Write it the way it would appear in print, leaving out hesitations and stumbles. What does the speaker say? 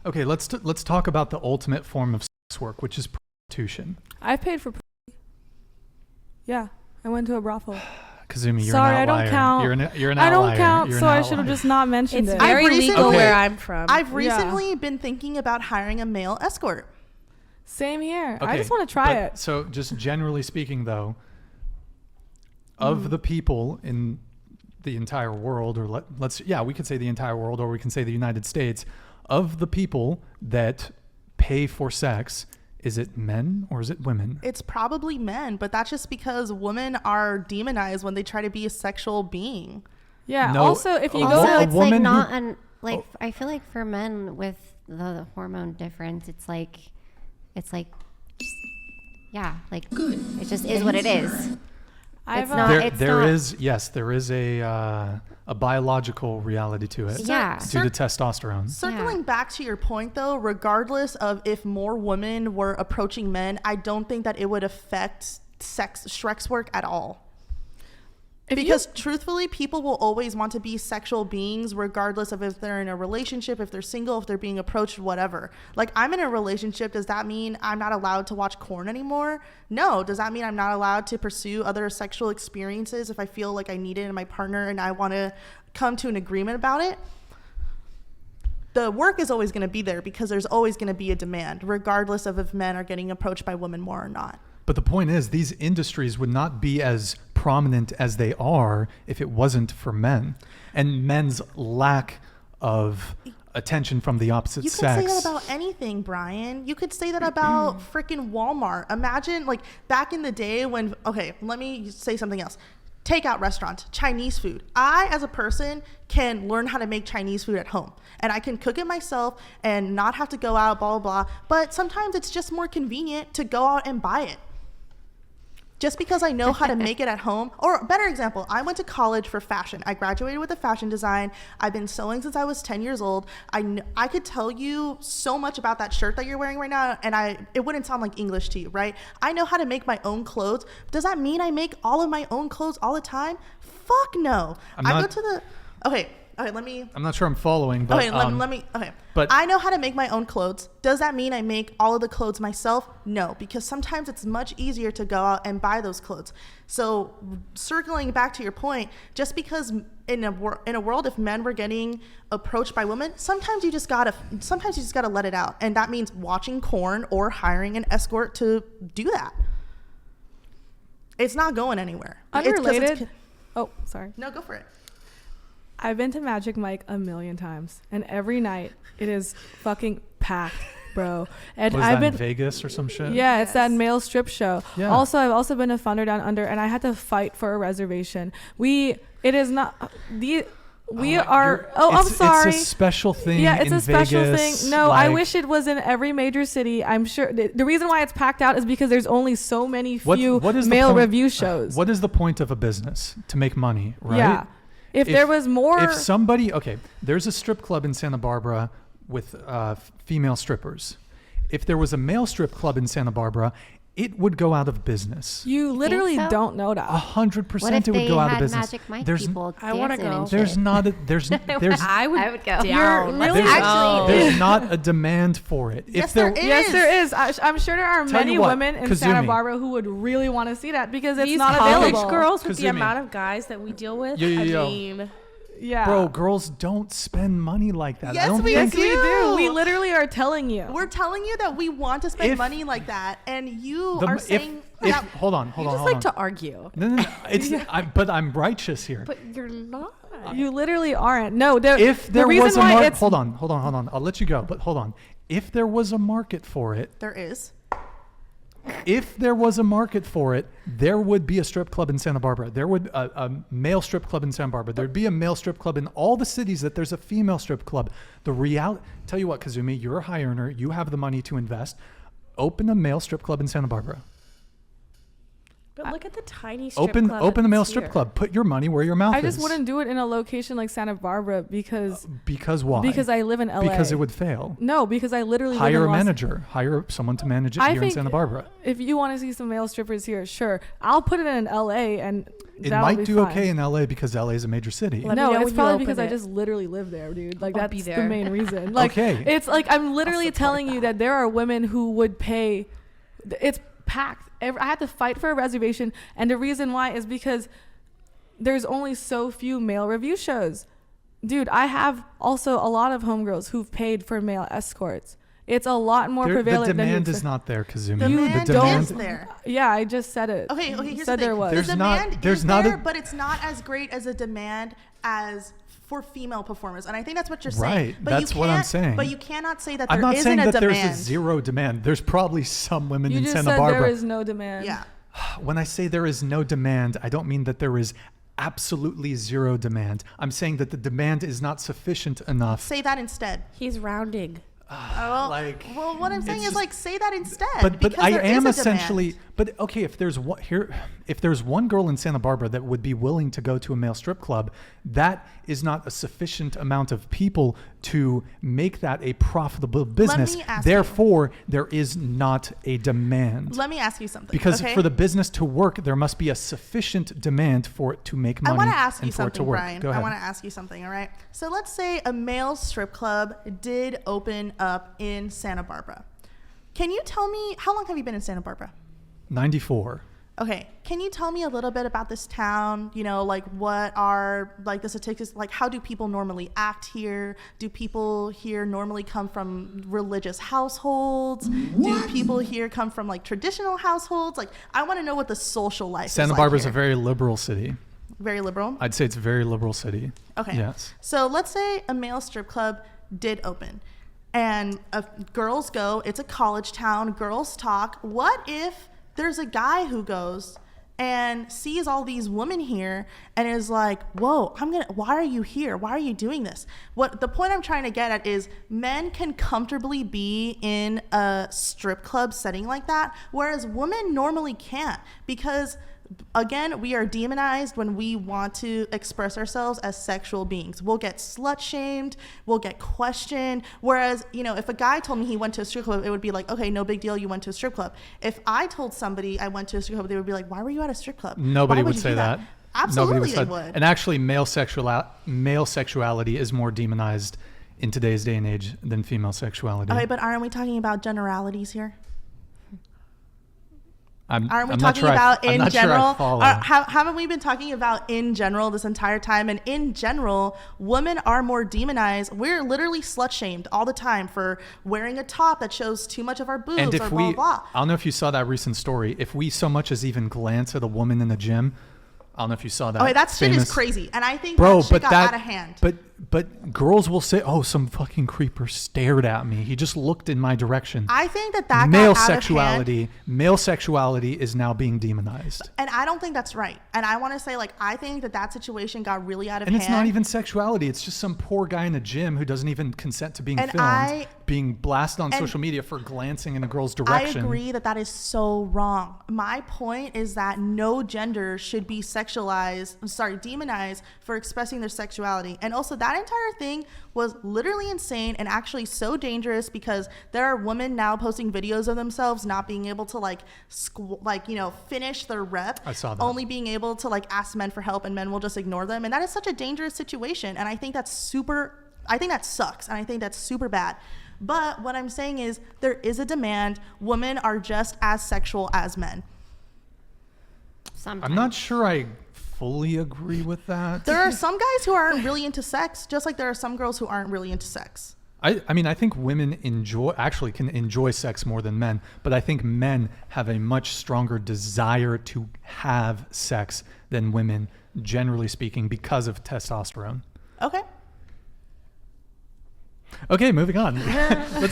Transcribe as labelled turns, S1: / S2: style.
S1: Okay, let's talk about the ultimate form of sex work, which is prostitution.
S2: I paid for. Yeah, I went to a brothel.
S1: Kazumi, you're
S2: Sorry,
S1: an outlier.
S2: I don't count.
S1: You're an
S2: I
S1: outlier.
S2: don't count,
S1: You're
S2: so
S1: an
S2: I should have
S1: outlier.
S2: just not mentioned
S3: It's
S2: it.
S3: very legal
S1: Okay.
S3: where I'm from.
S4: I've recently been thinking about hiring a male escort.
S2: Same here. I
S1: Okay,
S2: just want to try it.
S1: So just generally speaking, though, of the people in the entire world, or we could say the entire world, or we can say the United States, of the people that pay for sex, is it men or is it women?
S4: It's probably men, but that's just because women are demonized when they try to be a sexual being.
S2: Yeah.
S1: No,
S2: Also, if you
S1: also
S2: go,
S1: a
S5: it's
S1: woman
S5: like
S1: who-
S5: not I feel like for men with the hormone difference, it's like just, yeah, like it just is what it is.
S2: I've,
S5: It's not.
S1: There is a biological reality to it.
S5: Yeah.
S1: Due to testosterone.
S4: Circling back to your point, though, regardless of if more women were approaching men, I don't think that it would affect sex work at all. Because truthfully, people will always want to be sexual beings regardless of if they're in a relationship, if they're single, if they're being approached, whatever. Like, I'm in a relationship. Does that mean I'm not allowed to watch porn anymore? No. Does that mean I'm not allowed to pursue other sexual experiences if I feel like I need it in my partner and I want to come to an agreement about it? The work is always going to be there because there's always going to be a demand, regardless of if men are getting approached by women more or not.
S1: But the point is, these industries would not be as prominent as they are if it wasn't for men and men's lack of attention from the opposite sex.
S4: You can say that about anything, Brian. You could say that about freaking Walmart. Imagine, like, back in the day when, okay, let me say something else. Takeout restaurants, Chinese food. I, as a person, can learn how to make Chinese food at home. And I can cook it myself and not have to go out, blah, blah, blah. But sometimes it's just more convenient to go out and buy it. Just because I know how to make it at home. Or better example, I went to college for fashion. I graduated with a fashion design. I've been sewing since I was 10 years old. I could tell you so much about that shirt that you're wearing right now, and it wouldn't sound like English to you, right? I know how to make my own clothes. Does that mean I make all of my own clothes all the time? Fuck no.
S1: I'm not sure I'm following, but But
S4: I know how to make my own clothes. Does that mean I make all of the clothes myself? No, because sometimes it's much easier to go out and buy those clothes. So circling back to your point, just because in a world if men were getting approached by women, sometimes you just gotta let it out, and that means watching porn or hiring an escort to do that. It's not going anywhere.
S2: Unrelated. Oh, sorry.
S4: No, go for it.
S2: I've been to Magic Mike a million times, and every night it is fucking packed, bro. And
S1: was
S2: I've
S1: that
S2: been
S1: in Vegas or some shit?
S2: Yeah, it's that male strip show.
S1: Yeah.
S2: Also, I've also been to Thunder Down Under, and I had to fight for a reservation. I'm sorry.
S1: It's a special thing.
S2: Yeah, it's
S1: in
S2: a special
S1: Vegas,
S2: thing. No, I
S1: like,
S2: wish it was in every major city. I'm sure the reason why it's packed out is because there's only so many
S1: what is the
S2: male
S1: point-
S2: review shows.
S1: What is the point of a business? To make money, right?
S2: Yeah. If there was more,
S1: there's a strip club in Santa Barbara with female strippers. If there was a male strip club in Santa Barbara, it would go out of business.
S2: You literally don't know that.
S1: 100% it would go out of business.
S5: Magic Mike
S1: There's
S5: people
S3: I wanna
S5: dancing
S3: go.
S5: and
S1: there's
S5: shit.
S1: not a there's
S3: I would
S5: go.
S3: Down.
S2: Really?
S1: there's not a demand for it.
S4: Yes, there is.
S2: Yes, there is. I'm sure there are
S1: Tell
S2: many
S1: you what,
S2: women in
S1: Kazumi.
S2: Santa Barbara who would really want to see that because it's
S3: These
S2: not
S3: college
S2: available.
S3: girls with the
S1: Kazumi.
S3: amount of guys that we deal with.
S1: Yo.
S3: I mean,
S2: Yeah.
S1: Bro, girls don't spend money like that.
S4: Yes,
S1: I don't
S4: we
S1: think
S2: Yes, we do.
S4: do.
S2: We literally are telling you.
S4: We're telling you that we want to spend
S1: If-
S4: money like that, and you
S1: the-
S4: are
S1: if-
S4: saying
S1: if-
S4: that.
S1: hold on.
S3: you just like to argue.
S1: No. But I'm righteous here.
S3: But you're not.
S2: You literally aren't. No,
S1: If there
S2: reason
S1: was a
S2: why
S1: market,
S2: it's-
S1: hold on. I'll let you go, but hold on. If there was a market for it,
S4: There is.
S1: there would be a strip club in Santa Barbara. There would a male strip club in Santa Barbara. There'd be a male strip club in all the cities that there's a female strip club. Tell you what, Kazumi, you're a high earner. You have the money to invest. Open a male strip club in Santa Barbara.
S3: But look at the tiny strip club.
S1: Open a male
S3: that's
S1: strip
S3: here.
S1: club. Put your money where your mouth is.
S2: I just wouldn't do it in a location like Santa Barbara because
S1: why?
S2: Because I live in LA.
S1: Because it would fail.
S2: No, because I literally live
S1: Hire
S2: in
S1: a manager. Hire someone to manage it
S2: I
S1: here in
S2: think
S1: Santa Barbara.
S2: If you want to see some male strippers here, sure. I'll put it in LA and
S1: It
S2: that'll
S1: might
S2: be
S1: do
S2: fine.
S1: okay in LA because LA is a major city.
S3: Let me
S2: No,
S3: know
S2: it's
S3: when you
S2: probably
S3: open
S2: because I
S3: it.
S2: just literally live there, dude. Like
S3: I'll be
S2: that's the
S3: there.
S2: main reason. Like
S1: Okay.
S2: it's like I'm literally
S3: support
S2: telling you that there are women who would pay. It's packed. I had to fight for a reservation, and the reason why is because there's only so few male review shows. Dude, I have also a lot of homegirls who've paid for male escorts. It's a lot more prevalent
S1: the demand
S2: than
S1: is not there, Kazumi.
S4: The demand is there.
S2: Yeah, I just said it.
S4: Okay, here's the
S2: Said
S4: thing.
S2: there was.
S1: There's
S4: the
S1: not-
S4: demand
S1: there's
S4: is
S1: not a-
S4: there, but it's not as great as a demand as for female performers. And I think that's what you're
S1: Right,
S4: saying. But
S1: that's what I'm saying.
S4: But you cannot say that
S1: I'm
S4: there
S1: not
S4: isn't
S1: saying
S4: a
S1: that
S4: demand.
S1: there's a zero demand. There's probably some women
S2: You
S1: in
S2: just
S1: Santa
S2: said
S1: Barbara.
S2: there is no demand.
S4: Yeah.
S1: When I say there is no demand, I don't mean that there is absolutely zero demand. I'm saying that the demand is not sufficient enough.
S4: Say that instead.
S3: He's rounding.
S4: Well,
S1: like,
S4: well, what I'm saying
S1: it's
S4: is
S1: just-
S4: like say that instead.
S1: But
S4: because
S1: I
S4: there
S1: am
S4: is a demand.
S1: essentially. But okay, if there's one girl in Santa Barbara that would be willing to go to a male strip club, that is not a sufficient amount of people to make that a profitable business.
S4: me ask you.
S1: Therefore, there is not a demand.
S4: Let me ask you something.
S1: Because
S4: okay?
S1: for the business to work, there must be a sufficient demand for it to make
S4: I
S1: money
S4: want to ask you
S1: and for it to
S4: something,
S1: work.
S4: Brian.
S1: Go
S4: I
S1: ahead.
S4: want to ask you something, all right? So let's say a male strip club did open up in Santa Barbara. Can you tell me, how long have you been in Santa Barbara?
S1: 94.
S4: Okay, can you tell me a little bit about this town? You know, like what are like the statistics? Like how do people normally act here? Do people here normally come from religious households? Do people here come from like traditional households? Like I want to know what the social life is
S1: Santa
S4: like
S1: Barbara's
S4: here.
S1: a very liberal city.
S4: Very liberal.
S1: I'd say it's a very liberal city.
S4: Okay.
S1: Yes.
S4: So let's say a male strip club did open and girls go, it's a college town, girls talk. What if there's a guy who goes and sees all these women here and is like, whoa, why are you here? Why are you doing this? What the point I'm trying to get at is men can comfortably be in a strip club setting like that, whereas women normally can't because again, we are demonized when we want to express ourselves as sexual beings. We'll get slut shamed, we'll get questioned. Whereas, you know, if a guy told me he went to a strip club, it would be like, okay, no big deal, you went to a strip club. If I told somebody I went to a strip club, they would be like, why were you at a strip club?
S1: Nobody
S4: Why
S1: would
S4: you
S1: say
S4: do
S1: that.
S4: Absolutely,
S1: Nobody
S4: they
S1: say-
S4: would.
S1: And actually, male sexuality is more demonized in today's day and age than female sexuality.
S4: Okay, but aren't we talking about generalities here?
S1: I'm
S4: Aren't we
S1: not
S4: talking
S1: sure
S4: about
S1: I'm
S4: in
S1: not sure I
S4: general?
S1: follow.
S4: Haven't we been talking about in general this entire time? And in general, women are more demonized. We're literally slut shamed all the time for wearing a top that shows too much of our boobs
S1: And
S4: or
S1: if
S4: blah,
S1: we,
S4: blah.
S1: I don't know if you saw that recent story. If we so much as even glance at a woman in the gym, I don't know if you saw that.
S4: Okay, that shit
S1: famous-
S4: is crazy. And I think
S1: Bro,
S4: that shit
S1: but
S4: got
S1: that,
S4: out of hand.
S1: But girls will say, "Oh, some fucking creeper stared at me. He just looked in my direction."
S4: I think that
S1: male
S4: got out
S1: sexuality,
S4: of hand.
S1: male sexuality is now being demonized.
S4: And I don't think that's right. And I want to say, like, I think that situation got really out of
S1: And
S4: hand.
S1: it's not even sexuality. It's just some poor guy in a gym who doesn't even consent to being
S4: And
S1: filmed, being blasted on
S4: and
S1: social media for glancing in a girl's
S4: I
S1: direction.
S4: agree that is so wrong. My point is that no gender should be demonized for expressing their sexuality. And also that entire thing was literally insane and actually so dangerous because there are women now posting videos of themselves not being able to finish their rep.
S1: I saw that.
S4: Only being able to like ask men for help and men will just ignore them. And that is such a dangerous situation. And I think that sucks. And I think that's super bad. But what I'm saying is there is a demand. Women are just as sexual as men.
S5: Sometimes.
S1: I'm not sure I fully agree with that.
S4: There are some guys who aren't really into sex, just like there are some girls who aren't really into sex.
S1: I mean, I think women can enjoy sex more than men, but I think men have a much stronger desire to have sex than women, generally speaking, because of testosterone.
S4: Okay.
S1: Okay, moving on. Let's